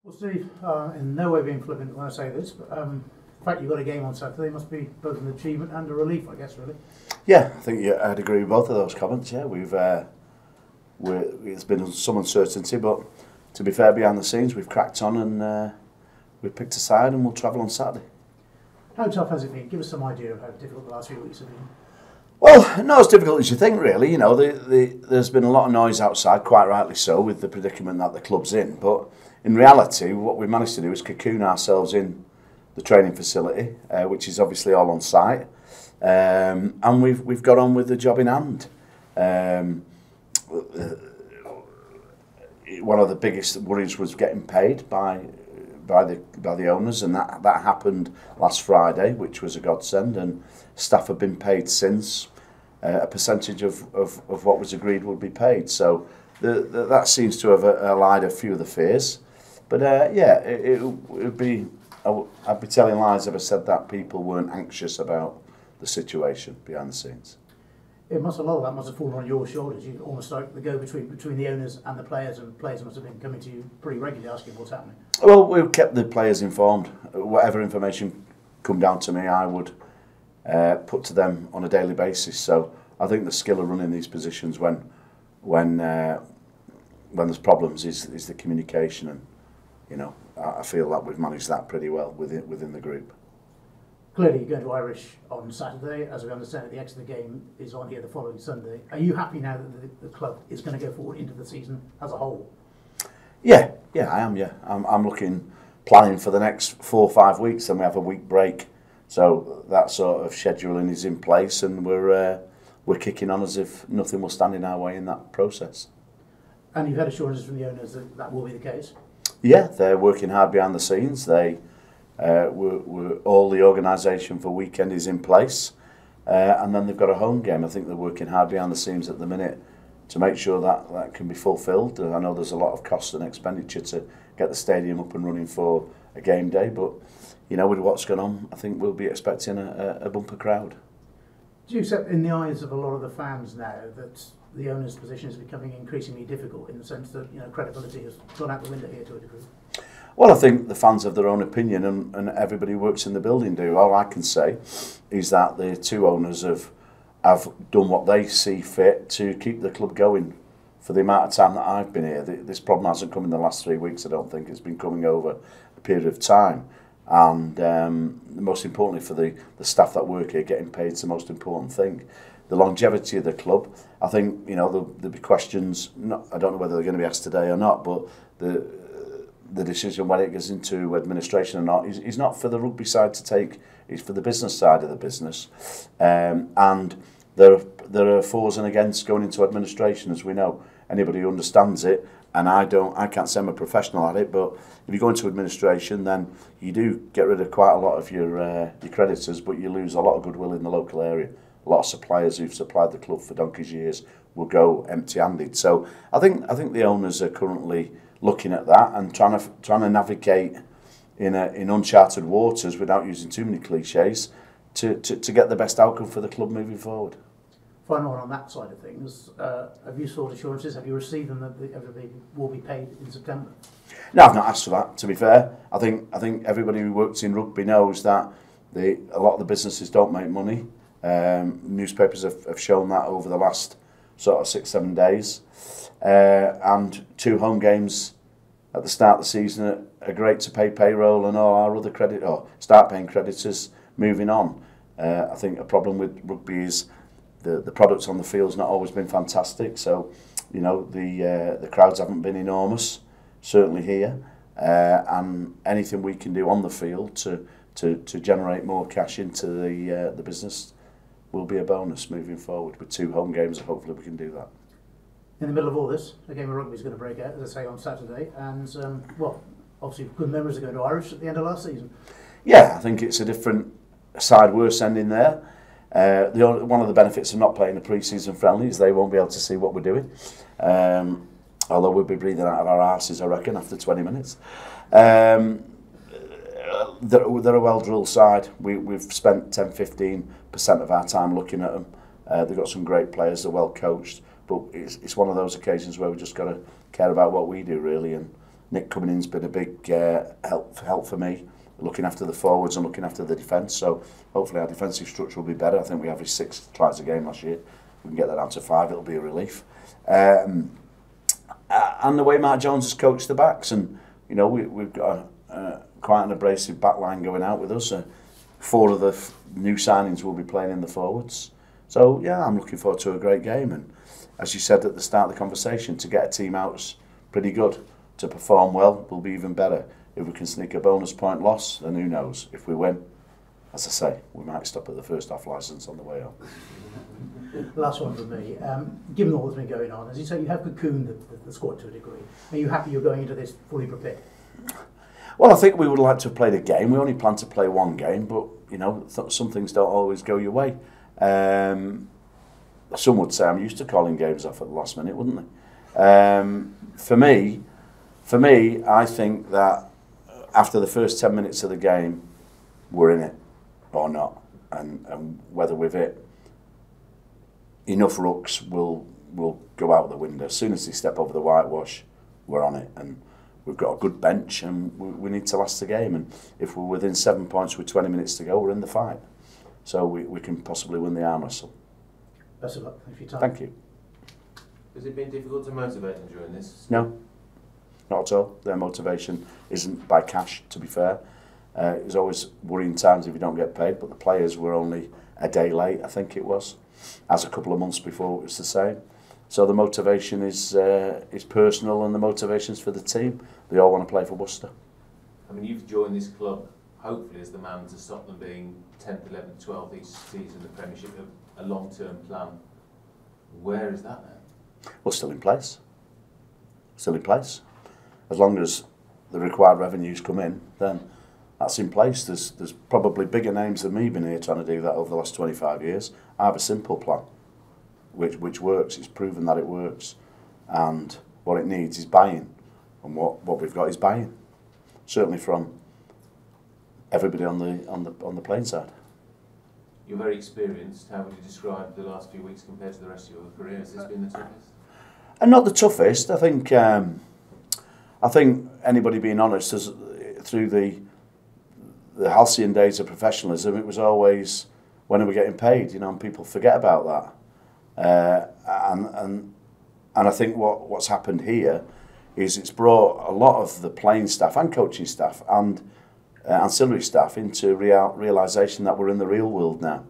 Well, Steve, in no way being flippant when I say this, but the fact you've got a game on Saturday must be both an achievement and a relief, I guess, really. Yeah, I think I'd agree with both of those comments. Yeah, it's been some uncertainty, but to be fair, behind the scenes, we've cracked on and we've picked a side and we'll travel on Saturday. How tough has it been? Give us some idea of how difficult the last few weeks have been. Well, not as difficult as you think, really. You know, there's been a lot of noise outside, quite rightly so, with the predicament that the club's in. But in reality, what we've managed to do is cocoon ourselves in the training facility, which is obviously all on site, and we've got on with the job in hand. One of the biggest worries was getting paid by the owners, and that happened last Friday, which was a godsend, and staff have been paid since. A percentage of what was agreed would be paid, so that seems to have allayed a few of the fears. But yeah, it would be, I'd be telling lies if I said that people weren't anxious about the situation behind the scenes. A lot of that must have fallen on your shoulders. You almost like the go-between between the owners and the players, and players must have been coming to you pretty regularly asking what's happening. Well, we've kept the players informed. Whatever information come down to me, I would put to them on a daily basis. So I think the skill of running these positions when there's problems is the communication, and you know, I feel that we've managed that pretty well within the group. Clearly, you're going to Irish on Saturday. As we understand it, the Exeter game is on here the following Sunday. Are you happy now that the club is going to go forward into the season as a whole? Yeah, I am. Yeah, I'm planning for the next 4 or 5 weeks, and we have a week break. So that sort of scheduling is in place, and we're kicking on as if nothing will stand in our way in that process. And you've had assurances from the owners that that will be the case? Yeah, they're working hard behind the scenes. All the organisation for weekend is in place, and then they've got a home game. I think they're working hard behind the scenes at the minute to make sure that can be fulfilled. I know there's a lot of cost and expenditure to get the stadium up and running for a game day, but you know, with what's going on, I think we'll be expecting a bumper crowd. Do you accept in the eyes of a lot of the fans now that the owner's position is becoming increasingly difficult, in the sense that, you know, credibility has gone out the window here to a degree? Well, I think the fans have their own opinion, and everybody who works in the building do. All I can say is that the two owners have done what they see fit to keep the club going for the amount of time that I've been here. This problem hasn't come in the last 3 weeks, I don't think. It's been coming over a period of time. And most importantly for the staff that work here, getting paid is the most important thing. The longevity of the club, I think, you know, there'll be questions, I don't know whether they're going to be asked today or not, but the decision when it goes into administration or not is not for the rugby side to take, it's for the business side of the business. And there are fors and against going into administration, as we know. Anybody who understands it, and I can't say I'm a professional at it, but if you go into administration, then you do get rid of quite a lot of your creditors, but you lose a lot of goodwill in the local area. A lot of suppliers who've supplied the club for donkey's years will go empty-handed. So I think the owners are currently looking at that and trying to navigate in uncharted waters, without using too many cliches, to get the best outcome for the club moving forward. Final one on that side of things. Have you sought assurances? Have you received them that everybody will be paid in September? No, I've not asked for that, to be fair. I think everybody who works in rugby knows that a lot of the businesses don't make money. Newspapers have shown that over the last sort of 6-7 days. And 2 home games at the start of the season are great to pay payroll and all our other start paying creditors moving on. I think a problem with rugby is the products on the field's not always been fantastic. So, you know, the crowds haven't been enormous, certainly here. And anything we can do on the field to generate more cash into the business will be a bonus moving forward. With 2 home games, hopefully we can do that. In the middle of all this, a game of rugby is going to break out, as I say, on Saturday, and well, obviously good memories are going to Irish at the end of last season. Yeah, I think it's a different side we're sending there. One of the benefits of not playing a pre-season friendly is they won't be able to see what we're doing. Although we'll be breathing out of our arses, I reckon, after 20 minutes. They're a well-drilled side. We've spent 10-15% of our time looking at them. They've got some great players, they're well coached, but it's one of those occasions where we just got to care about what we do, really, and Nick coming in's been a big help for me, looking after the forwards and looking after the defence. So hopefully our defensive structure will be better. I think we averaged 6 tries a game last year. We can get that down to 5. It'll be a relief. And the way Mark Jones has coached the backs, and you know we've got quite an abrasive back line going out with us. 4 of the new signings will be playing in the forwards. So yeah, I'm looking forward to a great game. And as you said at the start of the conversation, to get a team out's pretty good. To perform well will be even better. If we can sneak a bonus point loss, then who knows? If we win, as I say, we might stop at the first off licence on the way up. Last one from me. Given all that's been going on, as you say, you have cocooned the squad to a degree. Are you happy you're going into this fully prepared? Well, I think we would like to have played a game. We only plan to play 1 game, but you know, some things don't always go your way. Some would say I'm used to calling games off at the last minute, wouldn't they? For me, I think that after the first 10 minutes of the game, we're in it or not, and whether we've hit enough rucks will go out the window. As soon as they step over the whitewash, we're on it, and we've got a good bench, and we need to last the game. And if we're within 7 points with 20 minutes to go, we're in the fight. So we can possibly win the arm wrestle. Best of luck. Thank you for your time. Thank you. Has it been difficult to motivate them during this? No, not at all. Their motivation isn't by cash, to be fair. It was always worrying times if you don't get paid, but the players were only a day late, I think it was, as a couple of months before it was the same. So the motivation is personal, and the motivation's for the team. They all want to play for Worcester. I mean, you've joined this club, hopefully, as the man to stop them being 10th, 11th, 12th each season, the Premiership, a long-term plan. Where is that now? Well, still in place. Still in place. As long as the required revenues come in, then that's in place. There's probably bigger names than me been here trying to do that over the last 25 years. I have a simple plan, which works. It's proven that it works, and what it needs is buy-in, and what we've got is buy-in. Certainly from everybody on the playing side. You're very experienced. How would you describe the last few weeks compared to the rest of your career? Has this been the toughest? And not the toughest. I think anybody being honest, through the halcyon days of professionalism, it was always, when are we getting paid? You know, and people forget about that. And I think what's happened here is it's brought a lot of the playing staff and coaching staff and ancillary staff into realisation that we're in the real world now.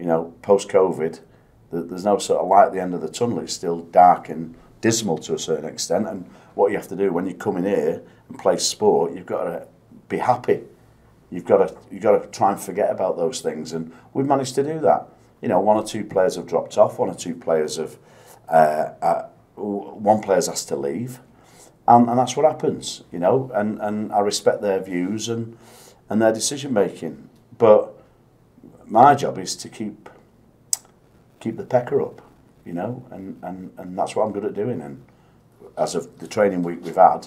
You know, post-COVID, there's no sort of light at the end of the tunnel. It's still dark and dismal to a certain extent. And what you have to do when you come in here and play sport, you've got to be happy. You've got to try and forget about those things, and we've managed to do that. You know, 1 or 2 players have dropped off. 1 or 2 players have. One player's has to leave. And that's what happens, you know, and I respect their views and their decision making. But my job is to keep the pecker up, you know, and that's what I'm good at doing. And as of the training week we've had,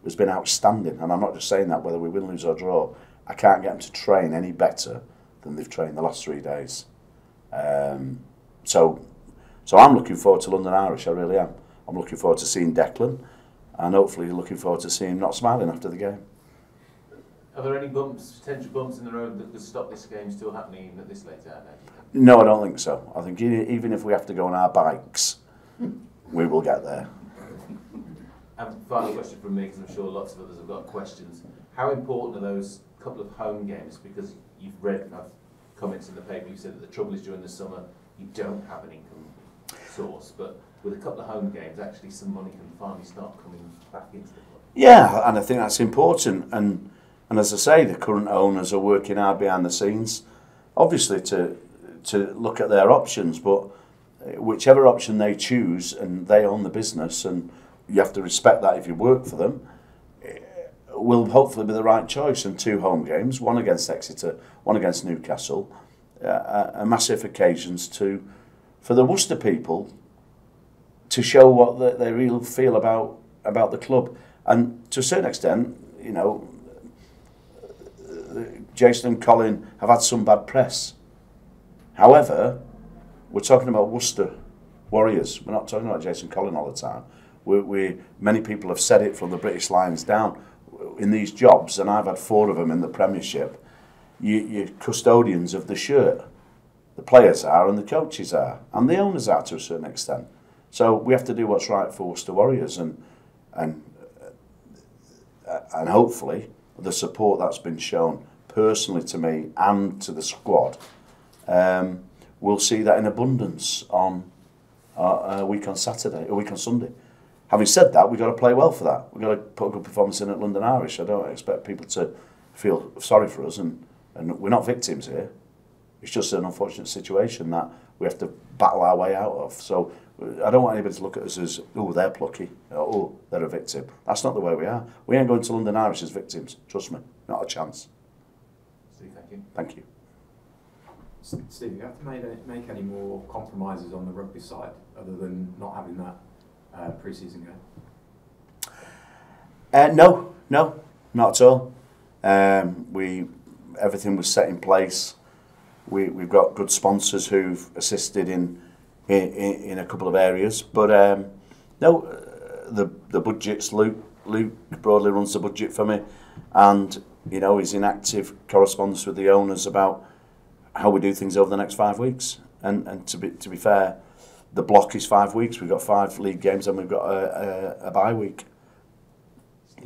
has been outstanding. And I'm not just saying that whether we win, lose or draw. I can't get them to train any better than they've trained the last 3 days. So I'm looking forward to London Irish, I really am. I'm looking forward to seeing Declan. And hopefully looking forward to seeing him not smiling after the game. Are there any potential bumps in the road that could stop this game still happening even at this late hour? No, I don't think so. I think even if we have to go on our bikes, we will get there. And final question from me, because I'm sure lots of others have got questions. How important are those couple of home games? Because you've read comments in the paper, you said that the trouble is during the summer you don't have an income source, but with a couple of home games, actually some money can finally start coming back into the club. Yeah, and I think that's important. And as I say, the current owners are working hard behind the scenes, obviously to look at their options. But whichever option they choose, and they own the business, and you have to respect that if you work for them, will hopefully be the right choice. And 2 home games, 1 against Exeter, 1 against Newcastle, are massive occasions for the Worcester people to show what they really feel about the club. And to a certain extent, you know, Jason and Colin have had some bad press. However, we're talking about Worcester Warriors. We're not talking about Jason and Colin all the time. Many people have said it from the British Lions down. In these jobs, and I've had 4 of them in the Premiership, you're custodians of the shirt. The players are, and the coaches are, and the owners are to a certain extent. So we have to do what's right for Worcester Warriors, and hopefully the support that's been shown personally to me and to the squad, we'll see that in abundance on a week on Sunday. Having said that, we've got to play well for that. We've got to put a good performance in at London Irish. I don't expect people to feel sorry for us, and we're not victims here. It's just an unfortunate situation that we have to battle our way out of. So I don't want anybody to look at us as, oh, they're plucky, oh, they're a victim. That's not the way we are. We ain't going to London Irish as victims, trust me, not a chance. Steve, thank you. Thank you. Steve, you have to make any more compromises on the rugby side other than not having that pre-season game? No, not at all. Everything was set in place. We've got good sponsors who've assisted in a couple of areas, but no, the budgets. Luke broadly runs the budget for me, and he's in active correspondence with the owners about how we do things over the next 5 weeks. And to be fair, the block is 5 weeks. We've got 5 league games, and we've got a bye week.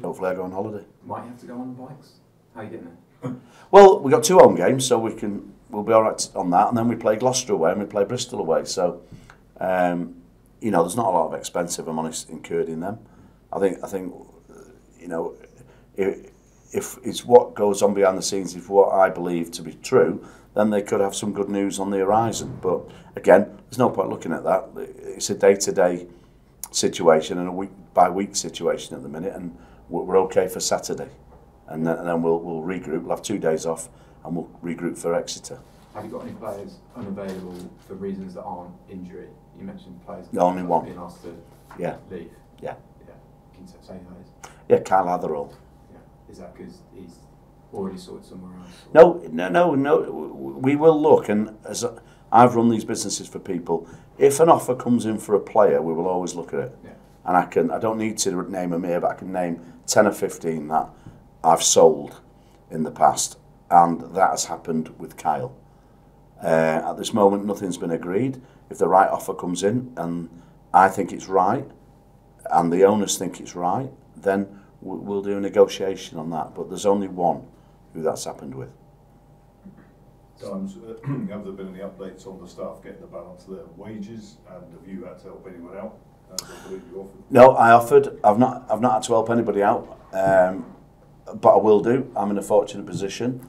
Hopefully, I go on holiday. Might you have to go on the bikes? How are you getting there? Well, we've got 2 home games, so we'll be all right on that. And then we play Gloucester away and we play Bristol away. So, there's not a lot of expense, if I'm honest, incurred in them. I think if it's what goes on behind the scenes, if what I believe to be true, then they could have some good news on the horizon. But again, there's no point looking at that. It's a day-to-day situation and a week-by-week situation at the minute, and we're okay for Saturday. And then we'll regroup. We'll have 2 days off, and we'll regroup for Exeter. Have you got any players unavailable for reasons that aren't injury? You mentioned players The only one. being asked to leave. Yeah. Can you say who that is? Yeah, Kyle Atherall. Yeah. Is that because he's already sorted somewhere else? No. We will look, and as I've run these businesses for people, if an offer comes in for a player, we will always look at it. Yeah. And I don't need to name them here, but I can name 10 or 15 that I've sold in the past, and that has happened with Kyle. At this moment, nothing's been agreed. If the right offer comes in, and I think it's right, and the owners think it's right, then we'll do a negotiation on that. But there's only one who that's happened with. Have there been any updates on the staff getting the balance of their wages, and have you had to help anyone out? I believe you offered. No, I offered. I've not had to help anybody out, but I will do. I'm in a fortunate position,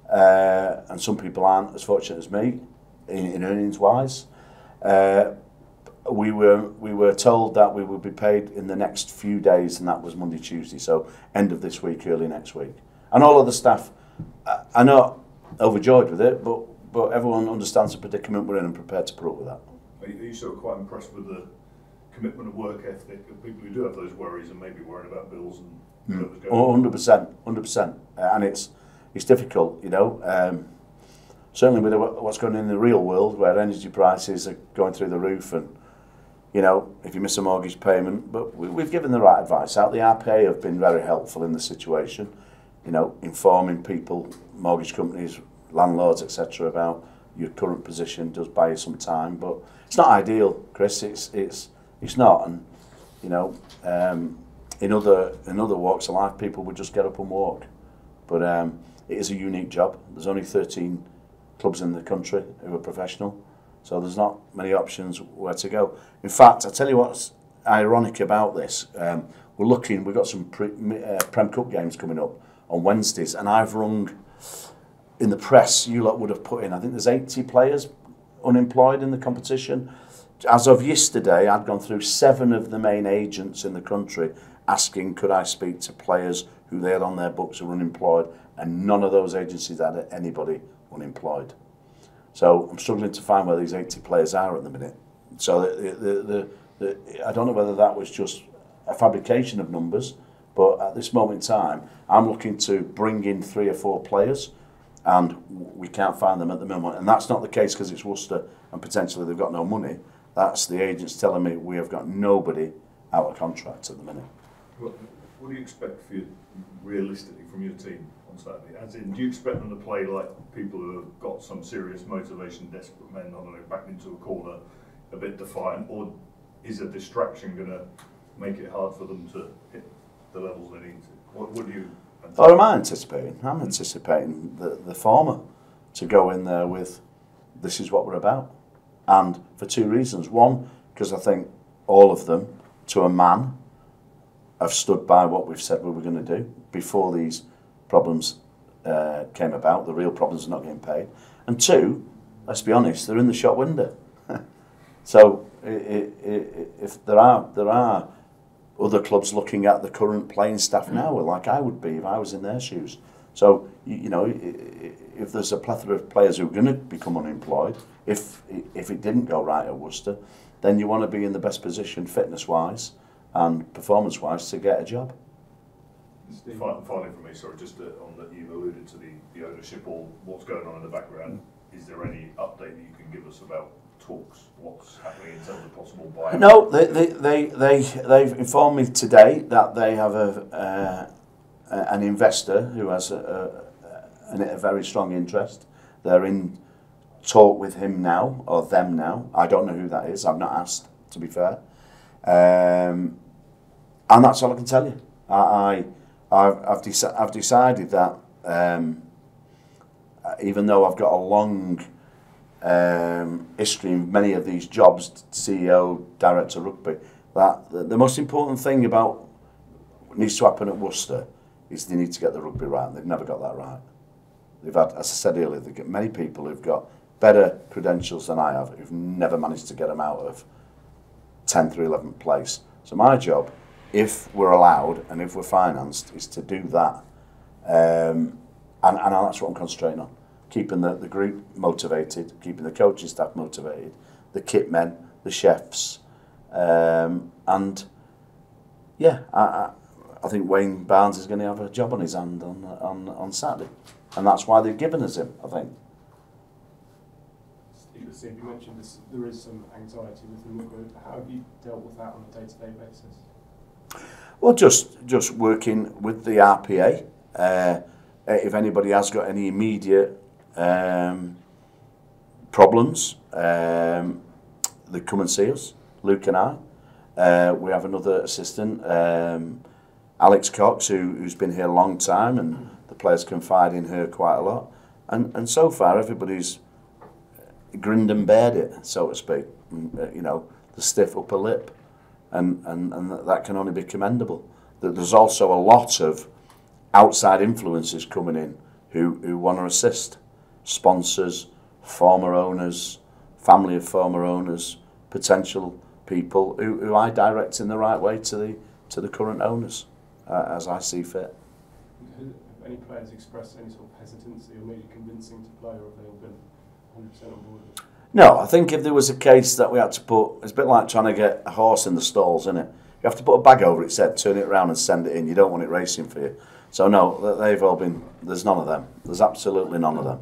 and some people aren't as fortunate as me in earnings wise. We were told that we would be paid in the next few days, and that was Monday, Tuesday. So end of this week, early next week. And all of the staff, I'm not overjoyed with it, but everyone understands the predicament we're in and prepared to put up with that. Are you sort of quite impressed with the commitment and work ethic of people who do have those worries and maybe worrying about bills and whatever's going on? 100%. And it's difficult, certainly with what's going on in the real world, where energy prices are going through the roof, and if you miss a mortgage payment. But we've given the right advice out. The RPA have been very helpful in the situation, informing people, mortgage companies, landlords, etc., about your current position does buy you some time. But it's not ideal, Chris. It's not. And in other walks of life, people would just get up and walk. But it is a unique job. There's only 13 clubs in the country who are professional, so there's not many options where to go. In fact, I tell you what's ironic about this. We've got some Prem Cup games coming up on Wednesdays, and I've rung in the press. You lot would have put in, I think there's 80 players unemployed in the competition. As of yesterday, I'd gone through 7 of the main agents in the country asking could I speak to players who they had on their books who were unemployed, and none of those agencies had anybody unemployed. So I'm struggling to find where these 80 players are at the minute. So I don't know whether that was just a fabrication of numbers, but at this moment in time, I'm looking to bring in 3 or 4 players, and we can't find them at the moment. And that's not the case because it's Worcester and potentially they've got no money. That's the agents telling me we have got nobody out of contract at the minute. What do you expect for realistically from your team on Saturday? As in, do you expect them to play like people who have got some serious motivation, desperate men, I don't know, backed into a corner, a bit defiant, or is a distraction going to make it hard for them to hit the levels they need to? What do you anticipate? Or am I anticipating? I'm anticipating the former, to go in there with, this is what we're about. And for two reasons. One, because I think all of them, to a man, have stood by what we've said we were going to do before these problems came about. The real problems are not getting paid. And two, let's be honest, they're in the shop window. So if there are other clubs looking at the current playing staff now, like I would be if I was in their shoes. So you know, if there's a plethora of players who are going to become unemployed, if it didn't go right at Worcester, then you want to be in the best position, fitness-wise and performance-wise, to get a job. Finally from me, sorry, just on that, you've alluded to the ownership or what's going on in the background. Is there any update that you can give us about talks? What's happening in terms of possible buyout? No, they've informed me today that they have an investor who has a very strong interest. They're in talk with him now, or them now. I don't know who that is. I've not asked, to be fair. And that's all I can tell you. I've decided that even though I've got a long history in many of these jobs, CEO, director rugby, that the most important thing about what needs to happen at Worcester is they need to get the rugby right, and they've never got that right. They've had, as I said earlier, they've got many people who've got better credentials than I have, who've never managed to get them out of 10th or 11th place. So my job, if we're allowed and if we're financed, is to do that. And that's what I'm concentrating on. Keeping the group motivated, keeping the coaching staff motivated, the kit men, the chefs. And yeah, I think Wayne Barnes is going to have a job on his hand on Saturday. And that's why they've given us him, I think. Steve, you mentioned this, there is some anxiety within the group. How have you dealt with that on a day-to-day basis? Well, just working with the RPA. If anybody has got any immediate problems, they come and see us, Luke and I. We have another assistant, Alex Cox, who's been here a long time, and the players confide in her quite a lot. And so far, everybody's grinned and bared it, so to speak. You know, the stiff upper lip, and that can only be commendable. There's also a lot of outside influences coming in who want to assist. Sponsors, former owners, family of former owners, potential people who I direct in the right way to the current owners, as I see fit. Have any players expressed any sort of hesitancy or maybe convincing to play, or have they all been 100% on board? No, I think if there was a case that we had to put, it's a bit like trying to get a horse in the stalls, isn't it? You have to put a bag over its head, turn it around and send it in. You don't want it racing for you. So no, they've all been, there's none of them. There's absolutely none of them.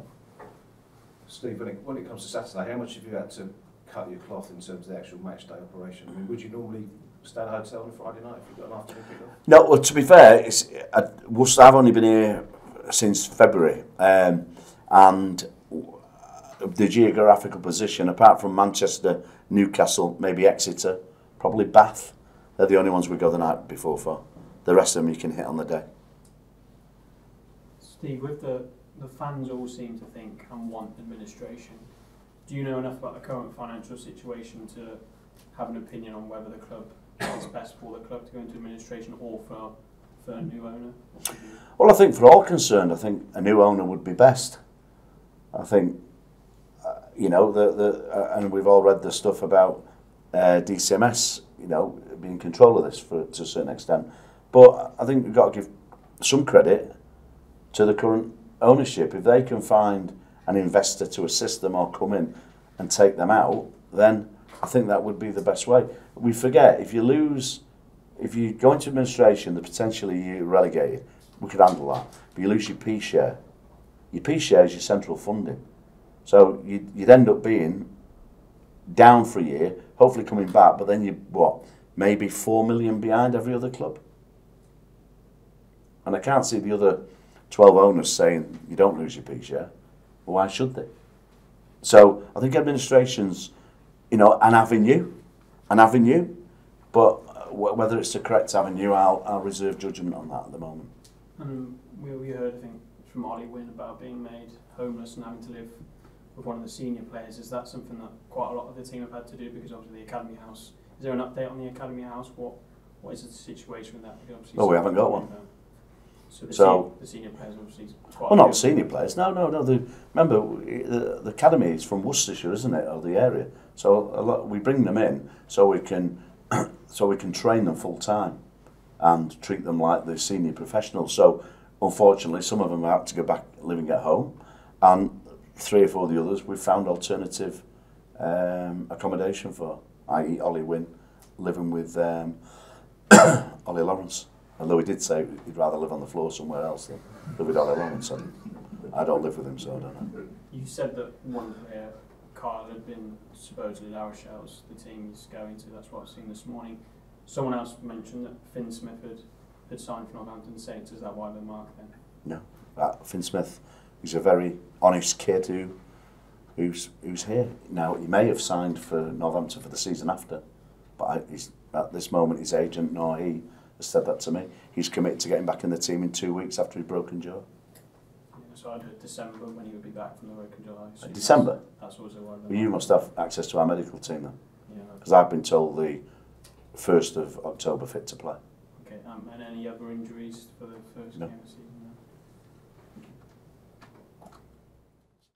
Steve, when it comes to Saturday, how much have you had to cut your cloth in terms of the actual match day operation? I mean, would you normally stay at a hotel on a Friday night if you've got an afternoon kick-off? No, well, to be fair, Worcester, I've only been here since February, and the geographical position, apart from Manchester, Newcastle, maybe Exeter, probably Bath, they're the only ones we go the night before for. The rest of them you can hit on the day. Steve, with the fans all seem to think and want administration, do you know enough about the current financial situation to have an opinion on whether the club is best for the club to go into administration or for a new owner? Well, I think for all concerned, I think a new owner would be best. I think, you know, and we've all read the stuff about DCMS, you know, being in control of this to a certain extent. But I think we've got to give some credit to the current ownership. If they can find an investor to assist them or come in and take them out, then I think that would be the best way. We forget, if you go into administration, that potentially you're relegated, we could handle that. But you lose your P share. Your P share is your central funding. So you'd end up being down for a year, hopefully coming back, but then maybe 4 million behind every other club. And I can't see the other 12 owners saying, you don't lose your peace, yeah? Well, why should they? So I think administration's, you know, an avenue, but whether it's the correct avenue, I'll reserve judgment on that at the moment. And we heard, I think, from Ollie Wynn about being made homeless and having to live with one of the senior players. Is that something that quite a lot of the team have had to do, because obviously the Academy House, is there an update on the Academy House? What is the situation with that? Because obviously Well, we haven't got one. So the senior players obviously quite... Well, not the senior players, no. Remember, the academy is from Worcestershire, isn't it, or the area? So we bring them in so we can train them full time and treat them like the senior professionals. So unfortunately, some of them have to go back living at home, and 3 or 4 of the others we've found alternative accommodation for, i.e. Ollie Wynn living with Ollie Lawrence. Although he did say he'd rather live on the floor somewhere else than live with Ollie Lawrence. So I don't live with him, so I don't know. You said that one player, Kyle, had been supposedly La Rochelle's, the team he's going to. That's what I've seen this morning. Someone else mentioned that Finn Smith had signed for Northampton Saints. Is that why they're marked then? No. Finn Smith, he's a very honest kid who's here. Now, he may have signed for Northampton for the season after, but at this moment his agent nor he has said that to me. He's committed to getting back in the team in 2 weeks after his broken jaw. Yeah, so I'd heard December when he would be back from the broken jaw. December? That's also why. Well, you must have access to our medical team then. Yeah. Because I've been told the 1st of October fit to play. Okay, and any other injuries for the first game of the season?